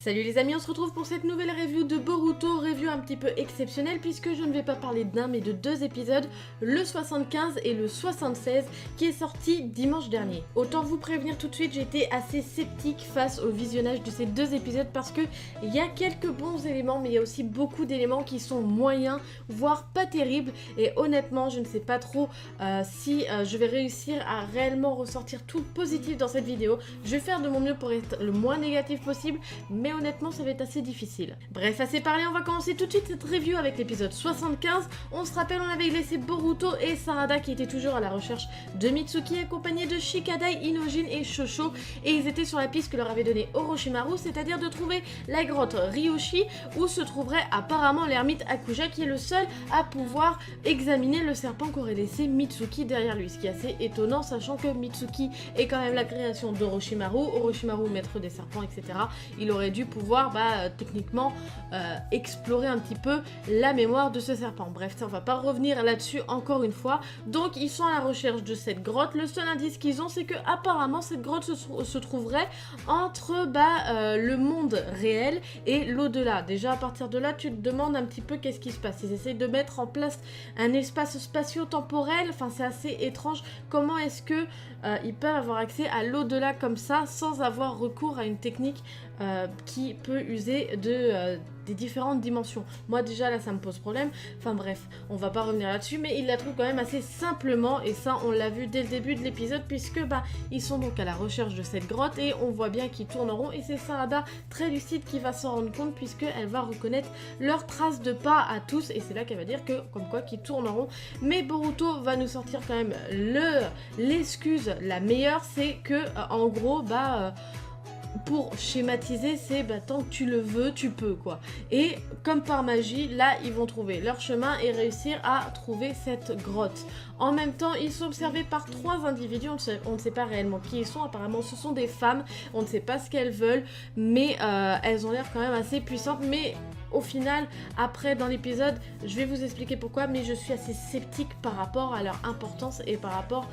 Salut les amis, on se retrouve pour cette nouvelle review de Boruto, review un petit peu exceptionnelle puisque je ne vais pas parler d'un mais de deux épisodes, le 75 et le 76 qui est sorti dimanche dernier. Autant vous prévenir tout de suite, j'étais assez sceptique face au visionnage de ces deux épisodes parce que il y a quelques bons éléments mais il y a aussi beaucoup d'éléments qui sont moyens, voire pas terribles et honnêtement je ne sais pas trop si je vais réussir à réellement ressortir tout le positif dans cette vidéo. Je vais faire de mon mieux pour être le moins négatif possible mais honnêtement ça va être assez difficile. Bref, assez parlé, on va commencer tout de suite cette review avec l'épisode 75. On se rappelle, on avait laissé Boruto et Sarada qui étaient toujours à la recherche de Mitsuki accompagnés de Shikadai, Inojin et Shosho et ils étaient sur la piste que leur avait donnée Orochimaru, c'est-à-dire de trouver la grotte Ryoshi où se trouverait apparemment l'ermite Akuja qui est le seul à pouvoir examiner le serpent qu'aurait laissé Mitsuki derrière lui, ce qui est assez étonnant sachant que Mitsuki est quand même la création d'Orochimaru, Orochimaru maître des serpents, etc. Il aurait dû pouvoir techniquement explorer un petit peu la mémoire de ce serpent. Bref, ça, on va pas revenir là-dessus encore une fois. Donc ils sont à la recherche de cette grotte. Le seul indice qu'ils ont, c'est que apparemment cette grotte se trouverait entre le monde réel et l'au-delà. Déjà à partir de là, tu te demandes un petit peu qu'est-ce qui se passe. Ils essayent de mettre en place un espace spatio-temporel. Enfin, c'est assez étrange. Comment est-ce que ils peuvent avoir accès à l'au-delà comme ça sans avoir recours à une technique qui peut user des différentes dimensions. Moi déjà là ça me pose problème, enfin bref, on va pas revenir là-dessus, mais ils la trouvent quand même assez simplement et ça on l'a vu dès le début de l'épisode puisque ils sont donc à la recherche de cette grotte et on voit bien qu'ils tournent en rond et c'est Sarada très lucide qui va s'en rendre compte puisqu'elle va reconnaître leurs traces de pas à tous et c'est là qu'elle va dire que comme quoi qu'ils tournent en rond, mais Boruto va nous sortir quand même l'excuse la meilleure, c'est que en gros pour schématiser, c'est tant que tu le veux, tu peux quoi. Et comme par magie, là, ils vont trouver leur chemin et réussir à trouver cette grotte. En même temps, ils sont observés par trois individus, on ne sait pas réellement qui ils sont, apparemment ce sont des femmes, on ne sait pas ce qu'elles veulent, mais elles ont l'air quand même assez puissantes, mais au final, après dans l'épisode, je vais vous expliquer pourquoi, mais je suis assez sceptique par rapport à leur importance et par rapport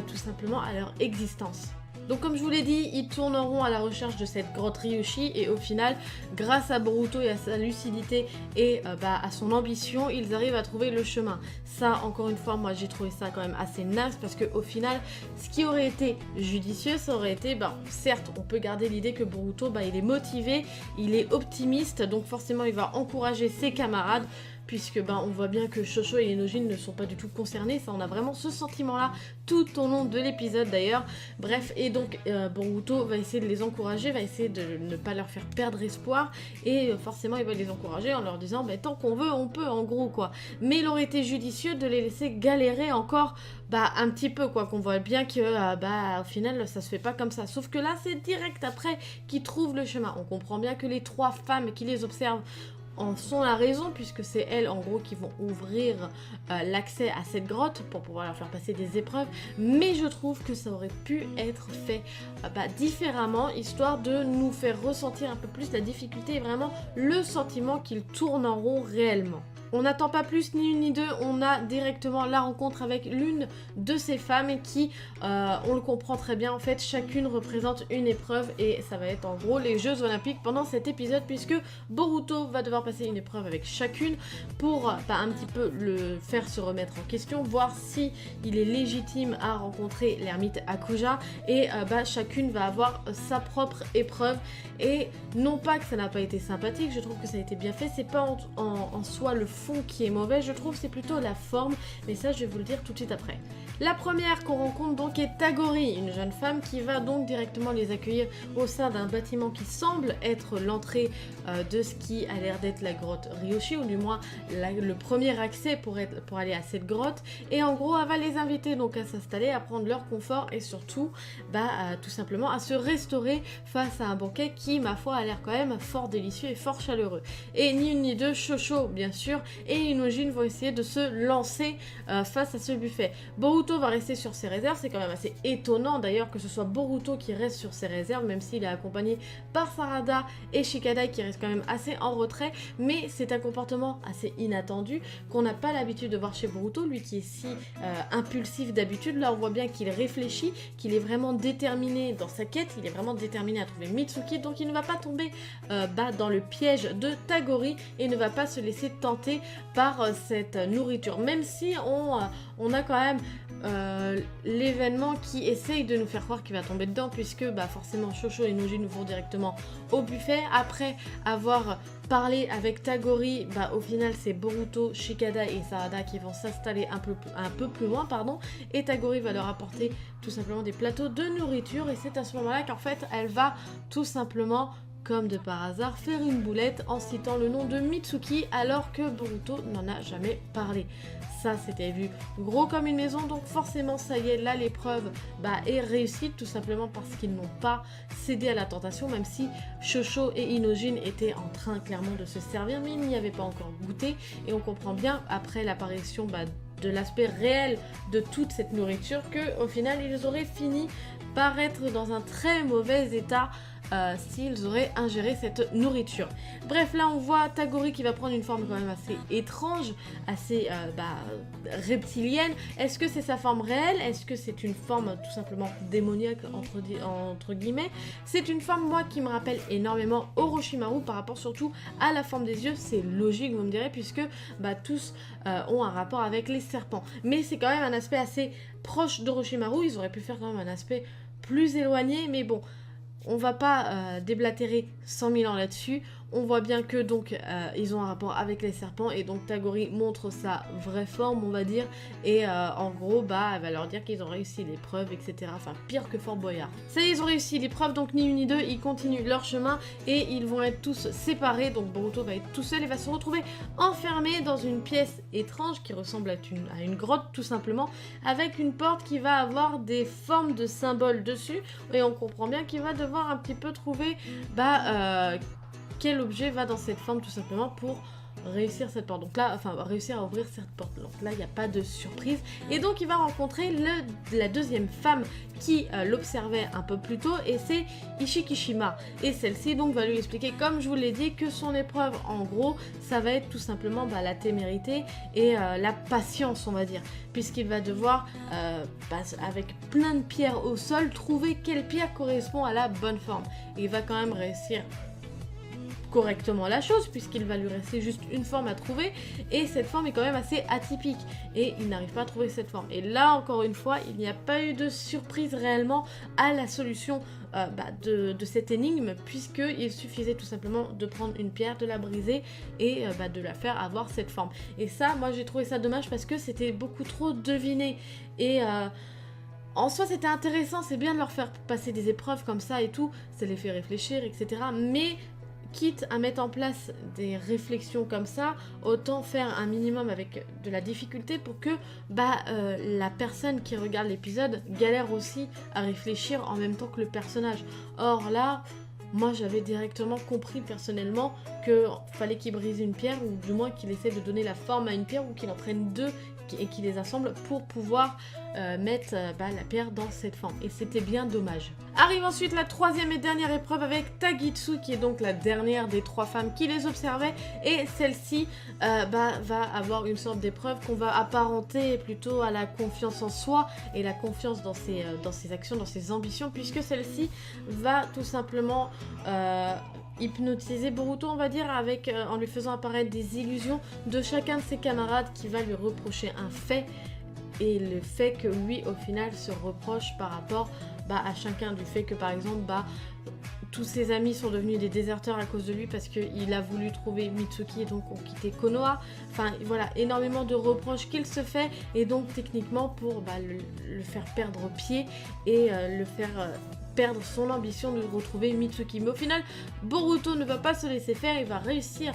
tout simplement à leur existence. Donc comme je vous l'ai dit, ils tourneront à la recherche de cette grotte Ryoshi et au final, grâce à Boruto et à sa lucidité et à son ambition, ils arrivent à trouver le chemin. Ça, encore une fois, moi j'ai trouvé ça quand même assez naze parce qu'au final, ce qui aurait été judicieux, ça aurait été, certes, on peut garder l'idée que Boruto, il est motivé, il est optimiste, donc forcément il va encourager ses camarades, puisque on voit bien que Shosho et Inojin ne sont pas du tout concernés, ça on a vraiment ce sentiment là tout au long de l'épisode d'ailleurs. Bref, et donc Boruto va essayer de les encourager, va essayer de ne pas leur faire perdre espoir et forcément il va les encourager en leur disant tant qu'on veut on peut en gros quoi. Mais il aurait été judicieux de les laisser galérer encore un petit peu quoi, qu'on voit bien que au final ça se fait pas comme ça, sauf que là c'est direct après qu'ils trouvent le chemin. On comprend bien que les trois femmes qui les observent en sont la raison puisque c'est elles en gros qui vont ouvrir l'accès à cette grotte pour pouvoir leur faire passer des épreuves, mais je trouve que ça aurait pu être fait différemment, histoire de nous faire ressentir un peu plus la difficulté et vraiment le sentiment qu'ils tournent en rond réellement. On n'attend pas plus ni une ni deux, on a directement la rencontre avec l'une de ces femmes qui, on le comprend très bien en fait, chacune représente une épreuve et ça va être en gros les Jeux Olympiques pendant cet épisode puisque Boruto va devoir passer une épreuve avec chacune pour un petit peu le faire se remettre en question, voir si il est légitime à rencontrer l'ermite Akuja et chacune va avoir sa propre épreuve et non pas que ça n'a pas été sympathique, je trouve que ça a été bien fait, c'est pas en soi le fond qui est mauvais, je trouve c'est plutôt la forme, mais ça je vais vous le dire tout de suite après. La première qu'on rencontre donc est Tagori, une jeune femme qui va donc directement les accueillir au sein d'un bâtiment qui semble être l'entrée de ce qui a l'air d'être la grotte Ryoshi, ou du moins le premier accès pour aller à cette grotte, et en gros elle va les inviter donc à s'installer, à prendre leur confort et surtout tout simplement à se restaurer face à un banquet qui ma foi a l'air quand même fort délicieux et fort chaleureux. Et ni une ni deux, Shosho bien sûr et Inojin vont essayer de se lancer face à ce buffet. Boruto va rester sur ses réserves, c'est quand même assez étonnant d'ailleurs que ce soit Boruto qui reste sur ses réserves, même s'il est accompagné par Sarada et Shikadai qui restent quand même assez en retrait, mais c'est un comportement assez inattendu qu'on n'a pas l'habitude de voir chez Boruto, lui qui est si impulsif d'habitude. Là on voit bien qu'il réfléchit, qu'il est vraiment déterminé dans sa quête, il est vraiment déterminé à trouver Mitsuki, donc il ne va pas tomber dans le piège de Tagori et ne va pas se laisser tenter par cette nourriture, même si on a quand même l'événement qui essaye de nous faire croire qu'il va tomber dedans, puisque forcément Shosho et Inojin vont directement au buffet après avoir parlé avec Tagori. Au final c'est Boruto, Shikada et Sarada qui vont s'installer un peu plus loin, et Tagori va leur apporter tout simplement des plateaux de nourriture, et c'est à ce moment là qu'en fait elle va tout simplement, comme de par hasard, faire une boulette en citant le nom de Mitsuki alors que Boruto n'en a jamais parlé. Ça c'était vu gros comme une maison, donc forcément ça y est, là l'épreuve est réussie, tout simplement parce qu'ils n'ont pas cédé à la tentation, même si Shosho et Inojin étaient en train clairement de se servir, mais ils n'y avaient pas encore goûté, et on comprend bien après l'apparition de l'aspect réel de toute cette nourriture que au final ils auraient fini par être dans un très mauvais état s'ils auraient ingéré cette nourriture. Bref, là on voit Tagori qui va prendre une forme quand même assez étrange, assez reptilienne. Est-ce que c'est sa forme réelle? Est-ce que c'est une forme tout simplement démoniaque entre guillemets? C'est une forme, moi, qui me rappelle énormément Orochimaru par rapport surtout à la forme des yeux. C'est logique, vous me direz, puisque tous ont un rapport avec les serpents. Mais c'est quand même un aspect assez proche d'Orochimaru. Ils auraient pu faire quand même un aspect plus éloigné, mais bon, on va pas déblatérer 100 000 ans là-dessus. On voit bien que donc ils ont un rapport avec les serpents, et donc Tagori montre sa vraie forme, on va dire, et en gros elle va leur dire qu'ils ont réussi l'épreuve, etc. Enfin pire que Fort Boyard. Ça y est, ils ont réussi l'épreuve, donc ni une ni deux, ils continuent leur chemin et ils vont être tous séparés. Donc Boruto va être tout seul et va se retrouver enfermé dans une pièce étrange qui ressemble à une grotte tout simplement, avec une porte qui va avoir des formes de symboles dessus, et on comprend bien qu'il va devoir un petit peu trouver quel objet va dans cette forme tout simplement pour réussir cette porte. Donc là, réussir à ouvrir cette porte. Donc là, il n'y a pas de surprise. Et donc, il va rencontrer la deuxième femme qui l'observait un peu plus tôt, et c'est Ishikishima. Et celle-ci, donc, va lui expliquer, comme je vous l'ai dit, que son épreuve, en gros, ça va être tout simplement la témérité et la patience, on va dire. Puisqu'il va devoir, avec plein de pierres au sol, trouver quelle pierre correspond à la bonne forme. Et il va quand même réussir correctement la chose, puisqu'il va lui rester juste une forme à trouver, et cette forme est quand même assez atypique, et il n'arrive pas à trouver cette forme. Et là, encore une fois, il n'y a pas eu de surprise réellement à la solution de cette énigme, puisqu'il suffisait tout simplement de prendre une pierre, de la briser, et de la faire avoir cette forme. Et ça, moi j'ai trouvé ça dommage, parce que c'était beaucoup trop deviné, et en soi c'était intéressant, c'est bien de leur faire passer des épreuves comme ça et tout, ça les fait réfléchir, etc. Mais quitte à mettre en place des réflexions comme ça, autant faire un minimum avec de la difficulté pour que la personne qui regarde l'épisode galère aussi à réfléchir en même temps que le personnage. Or là, moi j'avais directement compris personnellement qu'il fallait qu'il brise une pierre, ou du moins qu'il essaie de donner la forme à une pierre, ou qu'il en prenne deux et qu'il les assemble pour pouvoir mettre la pierre dans cette forme. Et c'était bien dommage. Arrive ensuite la troisième et dernière épreuve avec Tagitsu, qui est donc la dernière des trois femmes qui les observaient, et celle-ci va avoir une sorte d'épreuve qu'on va apparenter plutôt à la confiance en soi et la confiance dans ses actions, dans ses ambitions, puisque celle-ci va tout simplement hypnotiser Boruto, on va dire, en lui faisant apparaître des illusions de chacun de ses camarades, qui va lui reprocher un fait, et le fait que lui au final se reproche par rapport à chacun, du fait que par exemple tous ses amis sont devenus des déserteurs à cause de lui, parce qu'il a voulu trouver Mitsuki et donc ont quitté Konoha. Enfin voilà, énormément de reproches qu'il se fait, et donc techniquement pour le faire perdre pied et le faire perdre son ambition de retrouver Mitsuki. Mais au final, Boruto ne va pas se laisser faire, il va réussir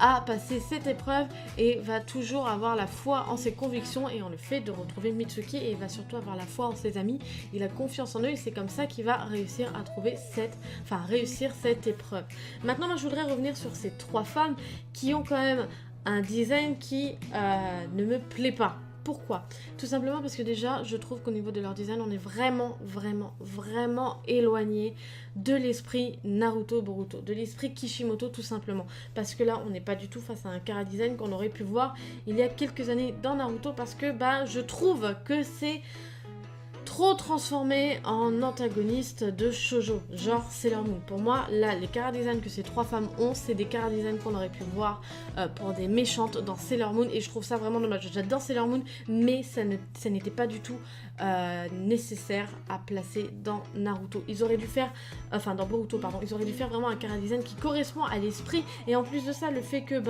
à passer cette épreuve et va toujours avoir la foi en ses convictions et en le fait de retrouver Mitsuki, et il va surtout avoir la foi en ses amis. Il a confiance en eux, et c'est comme ça qu'il va réussir à trouver réussir cette épreuve. Maintenant, moi je voudrais revenir sur ces trois femmes qui ont quand même un design qui ne me plaît pas. Pourquoi? Tout simplement parce que déjà, je trouve qu'au niveau de leur design, on est vraiment éloigné de l'esprit Naruto Boruto, de l'esprit Kishimoto tout simplement. Parce que là, on n'est pas du tout face à un chara design qu'on aurait pu voir il y a quelques années dans Naruto, parce que je trouve que c'est trop transformé en antagoniste de shoujo, genre Sailor Moon. Pour moi, là, les chara design que ces trois femmes ont, c'est des chara design qu'on aurait pu voir pour des méchantes dans Sailor Moon, et je trouve ça vraiment dommage. J'adore Sailor Moon, mais ça n'était pas du tout nécessaire à placer dans Naruto. Ils auraient dû faire, enfin dans Boruto, pardon, ils auraient dû faire vraiment un chara design qui correspond à l'esprit, et en plus de ça, le fait que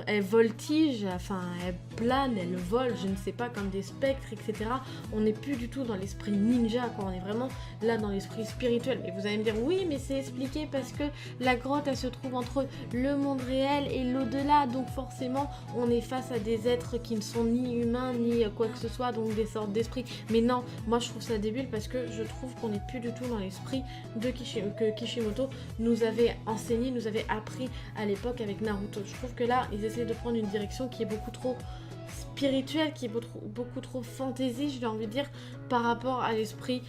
elle voltige, enfin elle plane, elle vole, je ne sais pas, comme des spectres, etc. On n'est plus du tout dans l'esprit ninja, quoi. On est vraiment là dans l'esprit spirituel. Et vous allez me dire, oui, mais c'est expliqué parce que la grotte, elle se trouve entre le monde réel et l'au-delà. Donc forcément, on est face à des êtres qui ne sont ni humains, ni quoi que ce soit, donc des sortes d'esprits. Mais non, moi je trouve ça débile parce que je trouve qu'on n'est plus du tout dans l'esprit que Kishimoto nous avait enseigné, nous avait appris à l'époque avec Naruto. Je trouve que là, ils essaient de prendre une direction qui est beaucoup trop spirituelle, qui est beaucoup trop fantasy, je vais envie de dire, par rapport à l'esprit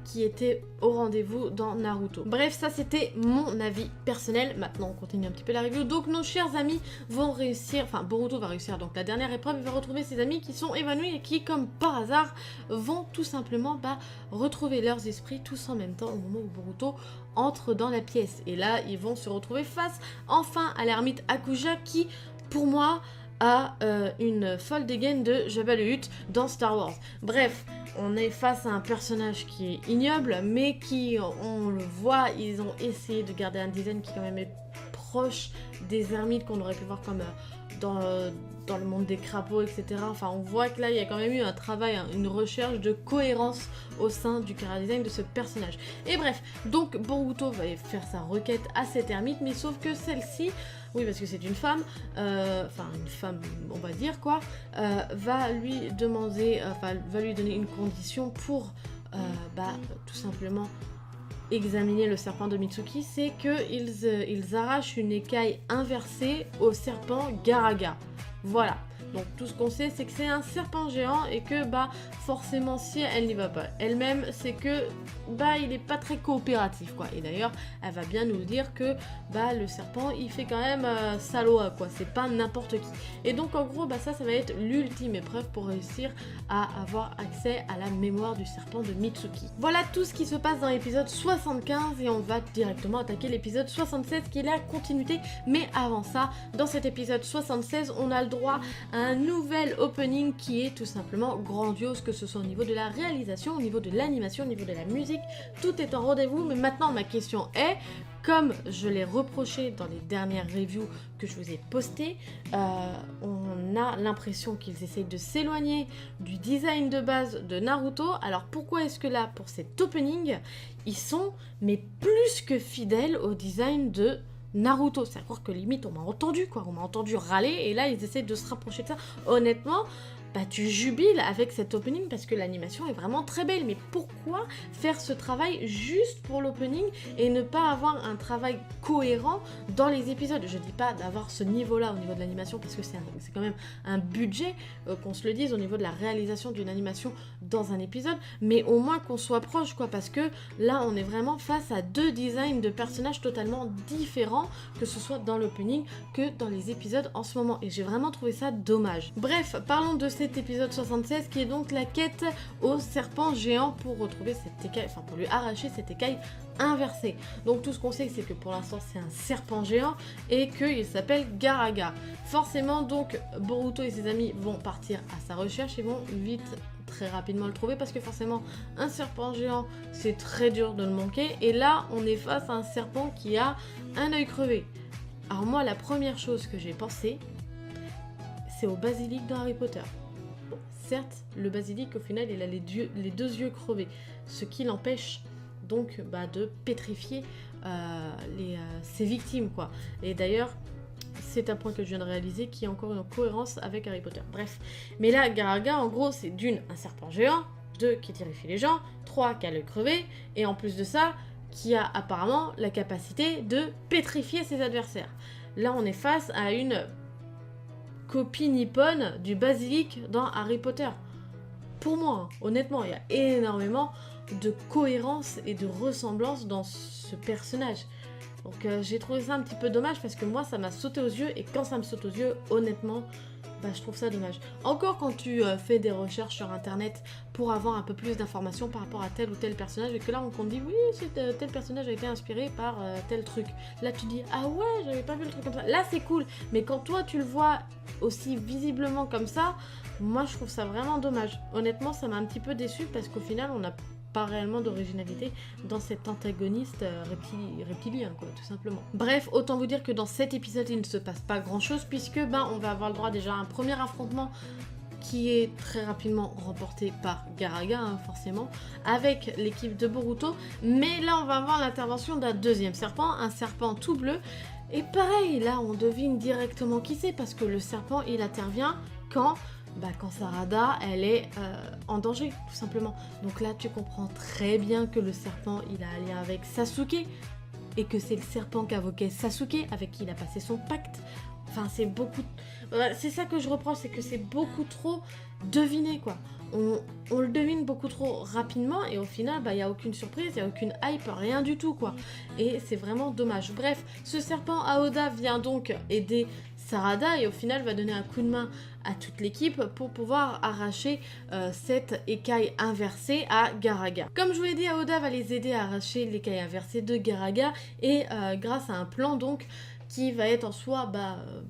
qui était au rendez-vous dans Naruto. Bref, ça c'était mon avis personnel. Maintenant, on continue un petit peu la review. Donc, nos chers amis vont réussir, enfin, Boruto va réussir donc la dernière épreuve, il va retrouver ses amis qui sont évanouis et qui, comme par hasard, vont tout simplement retrouver leurs esprits tous en même temps au moment où Boruto entre dans la pièce. Et là, ils vont se retrouver face, enfin, à l'ermite Hakuja qui, pour moi, a une folle dégaine de Jabba le Hutt dans Star Wars. Bref, on est face à un personnage qui est ignoble, mais qui, on le voit, ils ont essayé de garder un design qui quand même est proche des ermites qu'on aurait pu voir comme dans le monde des crapauds, etc. Enfin, on voit que là, il y a quand même eu un travail, une recherche de cohérence au sein du chara design de ce personnage. Et bref, donc Boruto va faire sa requête à cette ermite, mais sauf que celle-ci, oui, parce que c'est une femme, enfin une femme, on va dire quoi, va lui demander, va lui donner une condition pour, tout simplement examiner le serpent de Mitsuki, c'est qu'ils arrachent une écaille inversée au serpent Garaga. Voilà. Donc tout ce qu'on sait, c'est que c'est un serpent géant et que forcément si elle n'y va pas elle-même, c'est que il est pas très coopératif, quoi. Et d'ailleurs, elle va bien nous dire que le serpent, il fait quand même salaud, quoi. C'est pas n'importe qui. Et donc en gros, ça va être l'ultime épreuve pour réussir à avoir accès à la mémoire du serpent de Mitsuki. Voilà tout ce qui se passe dans l'épisode 75 et on va directement attaquer l'épisode 76 qui est la continuité. Mais avant ça, dans cet épisode 76, on a le droit à un nouvel opening qui est tout simplement grandiose, que ce soit au niveau de la réalisation, au niveau de l'animation, au niveau de la musique, tout est en rendez-vous. Mais maintenant ma question est, comme je l'ai reproché dans les dernières reviews que je vous ai postées, on a l'impression qu'ils essayent de s'éloigner du design de base de Naruto. Alors pourquoi est-ce que là, pour cet opening, ils sont mais plus que fidèles au design de Naruto? C'est à croire que limite on m'a entendu, quoi, on m'a entendu râler, et là ils essaient de se rapprocher de ça. Honnêtement, tu jubiles avec cet opening parce que l'animation est vraiment très belle, mais pourquoi faire ce travail juste pour l'opening et ne pas avoir un travail cohérent dans les épisodes? Je dis pas d'avoir ce niveau-là au niveau de l'animation parce que c'est quand même un budget, qu'on se le dise, au niveau de la réalisation d'une animation dans un épisode, mais au moins qu'on soit proche, quoi, parce que là on est vraiment face à deux designs de personnages totalement différents, que ce soit dans l'opening que dans les épisodes en ce moment, et j'ai vraiment trouvé ça dommage. Bref, parlons de cet épisode 76 qui est donc la quête au serpent géant pour retrouver cette écaille, enfin pour lui arracher cette écaille inversée. Donc tout ce qu'on sait, c'est que pour l'instant c'est un serpent géant et qu'il s'appelle Garaga. Forcément donc Boruto et ses amis vont partir à sa recherche et vont vite, très rapidement le trouver, parce que forcément un serpent géant c'est très dur de le manquer, et là on est face à un serpent qui a un œil crevé. Alors moi la première chose que j'ai pensé, c'est au basilic dans Harry Potter. Bon, certes, le basilic au final il a les deux yeux crevés, ce qui l'empêche donc de pétrifier ses victimes, quoi. Et d'ailleurs c'est un point que je viens de réaliser qui est encore une cohérence avec Harry Potter. Bref, mais là Garaga en gros c'est d'une, un serpent géant, 2 qui terrifie les gens, 3 qui a l'œil crevé, et en plus de ça qui a apparemment la capacité de pétrifier ses adversaires. Là, on est face à une copie nippone du basilic dans Harry Potter. Pour moi, hein, honnêtement, il y a énormément de cohérence et de ressemblance dans ce personnage. Donc j'ai trouvé ça un petit peu dommage parce que moi, ça m'a sauté aux yeux. Et quand ça me saute aux yeux, honnêtement, je trouve ça dommage. Encore quand tu fais des recherches sur internet pour avoir un peu plus d'informations par rapport à tel ou tel personnage et que là on te dit oui, tel personnage a été inspiré par tel truc. Là tu dis ah ouais, j'avais pas vu le truc comme ça. Là c'est cool, mais quand toi tu le vois aussi visiblement comme ça, moi je trouve ça vraiment dommage. Honnêtement, ça m'a un petit peu déçu parce qu'au final on n'a pas réellement d'originalité dans cet antagoniste reptilien, quoi, tout simplement. Bref, autant vous dire que dans cet épisode, il ne se passe pas grand-chose, puisque on va avoir le droit déjà à un premier affrontement qui est très rapidement remporté par Garaga, hein, forcément, avec l'équipe de Boruto. Mais là, on va avoir l'intervention d'un deuxième serpent, un serpent tout bleu. Et pareil, là, on devine directement qui c'est, parce que le serpent, il intervient quand Sarada, elle est en danger, tout simplement. Donc là, tu comprends très bien que le serpent, il a un lien avec Sasuke, et que c'est le serpent qu'invoquait Sasuke, avec qui il a passé son pacte. Enfin, c'est beaucoup... C'est ça que je reproche, c'est que c'est beaucoup trop deviné, quoi. On le devine beaucoup trop rapidement, et au final, il n'y a aucune surprise, il n'y a aucune hype, rien du tout, quoi. Et c'est vraiment dommage. Bref, ce serpent Aoda vient donc aider Sarada, et au final va donner un coup de main à toute l'équipe pour pouvoir arracher cette écaille inversée à Garaga. Comme je vous l'ai dit, Aoda va les aider à arracher l'écaille inversée de Garaga, et grâce à un plan donc qui va être en soi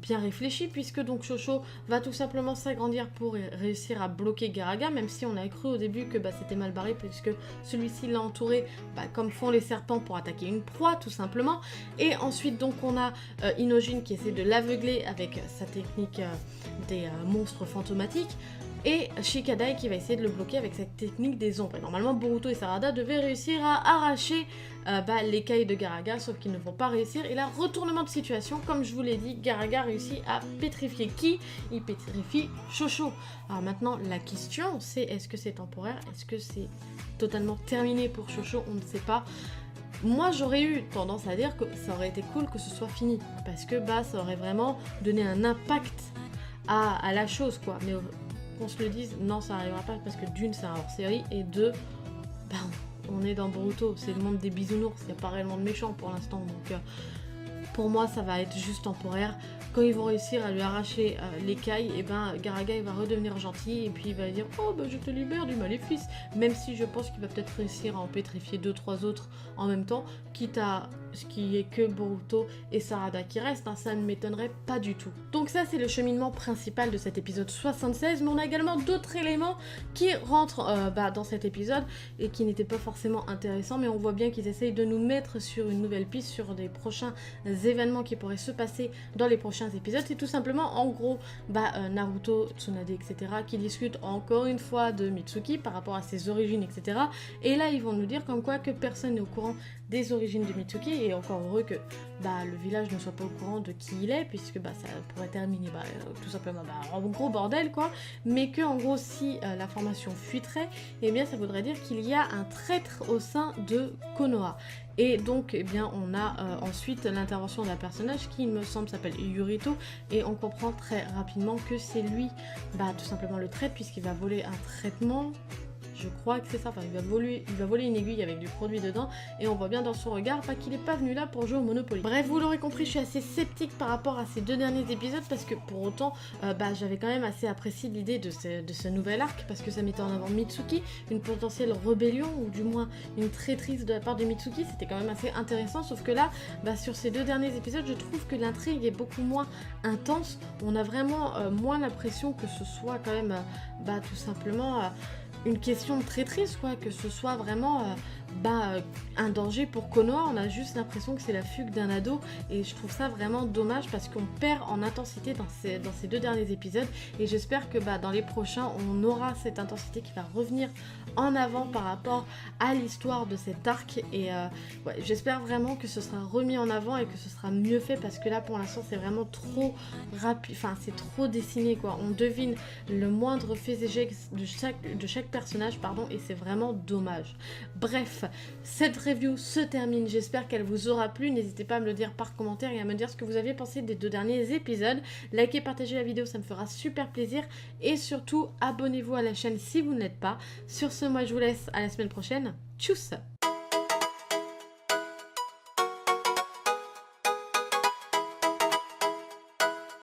bien réfléchi, puisque donc Shosho va tout simplement s'agrandir pour réussir à bloquer Garaga, même si on a cru au début que c'était mal barré, puisque celui-ci l'a entouré comme font les serpents pour attaquer une proie, tout simplement. Et ensuite donc on a Inojin qui essaie de l'aveugler avec sa technique des monstres fantomatiques, et Shikadai qui va essayer de le bloquer avec cette technique des ombres. Et normalement, Boruto et Sarada devaient réussir à arracher l'écaille de Garaga, sauf qu'ils ne vont pas réussir. Et là, retournement de situation, comme je vous l'ai dit, Garaga réussit à pétrifier qui? Il pétrifie Shosho. Alors maintenant, la question, c'est est-ce que c'est temporaire? Est-ce que c'est totalement terminé pour Shosho? On ne sait pas. Moi, j'aurais eu tendance à dire que ça aurait été cool que ce soit fini, parce que ça aurait vraiment donné un impact à la chose, quoi. Mais qu'on se le dise, non, ça n'arrivera pas, parce que d'une, c'est un hors-série, et deux, on est dans Boruto, c'est le monde des bisounours, il n'y a pas réellement de méchants pour l'instant, donc pour moi, ça va être juste temporaire. Quand ils vont réussir à lui arracher l'écaille, et Garaga il va redevenir gentil, et puis il va dire oh je te libère du maléfice, même si je pense qu'il va peut-être réussir à en pétrifier 2-3 autres en même temps, quitte à ce qu'il n'y ait que Boruto et Sarada qui restent, hein, ça ne m'étonnerait pas du tout. Donc ça c'est le cheminement principal de cet épisode 76, mais on a également d'autres éléments qui rentrent dans cet épisode et qui n'étaient pas forcément intéressants, mais on voit bien qu'ils essayent de nous mettre sur une nouvelle piste, sur des prochains événements qui pourraient se passer dans les prochains épisodes. C'est tout simplement en gros Naruto, Tsunade, etc. qui discutent encore une fois de Mitsuki par rapport à ses origines, etc. Et là ils vont nous dire comme quoi que personne n'est au courant des origines de Mitsuki, et encore heureux que le village ne soit pas au courant de qui il est, puisque ça pourrait terminer tout simplement en gros bordel, quoi. Mais que en gros si l'information fuiterait, et bien ça voudrait dire qu'il y a un traître au sein de Konoha. Et donc, on a ensuite l'intervention d'un personnage qui, il me semble, s'appelle Yurito, et on comprend très rapidement que c'est lui, tout simplement le traître, puisqu'il va voler un traitement. Je crois que c'est ça, il va voler une aiguille avec du produit dedans, et on voit bien dans son regard qu'il n'est pas venu là pour jouer au Monopoly. Bref, vous l'aurez compris, je suis assez sceptique par rapport à ces deux derniers épisodes, parce que pour autant, j'avais quand même assez apprécié l'idée de ce nouvel arc, parce que ça mettait en avant Mitsuki, une potentielle rébellion, ou du moins une traîtrise de la part de Mitsuki, c'était quand même assez intéressant, sauf que là, sur ces deux derniers épisodes, je trouve que l'intrigue est beaucoup moins intense, on a vraiment moins l'impression que ce soit quand même, tout simplement... une question de traîtrise, quoi, que ce soit vraiment un danger pour Konoha. On a juste l'impression que c'est la fugue d'un ado, et je trouve ça vraiment dommage parce qu'on perd en intensité dans ces deux derniers épisodes, et j'espère que dans les prochains on aura cette intensité qui va revenir en avant par rapport à l'histoire de cet arc, et j'espère vraiment que ce sera remis en avant et que ce sera mieux fait, parce que là pour l'instant c'est vraiment trop rapide, c'est trop dessiné, quoi. On devine le moindre fait et geste de chaque personnage, et c'est vraiment dommage. Bref, Bref, cette review se termine, j'espère qu'elle vous aura plu, n'hésitez pas à me le dire par commentaire et à me dire ce que vous avez pensé des 2 derniers épisodes. Likez, partagez la vidéo, ça me fera super plaisir et surtout abonnez-vous à la chaîne si vous ne l'êtes pas. Sur ce, moi je vous laisse à la semaine prochaine, tchuss!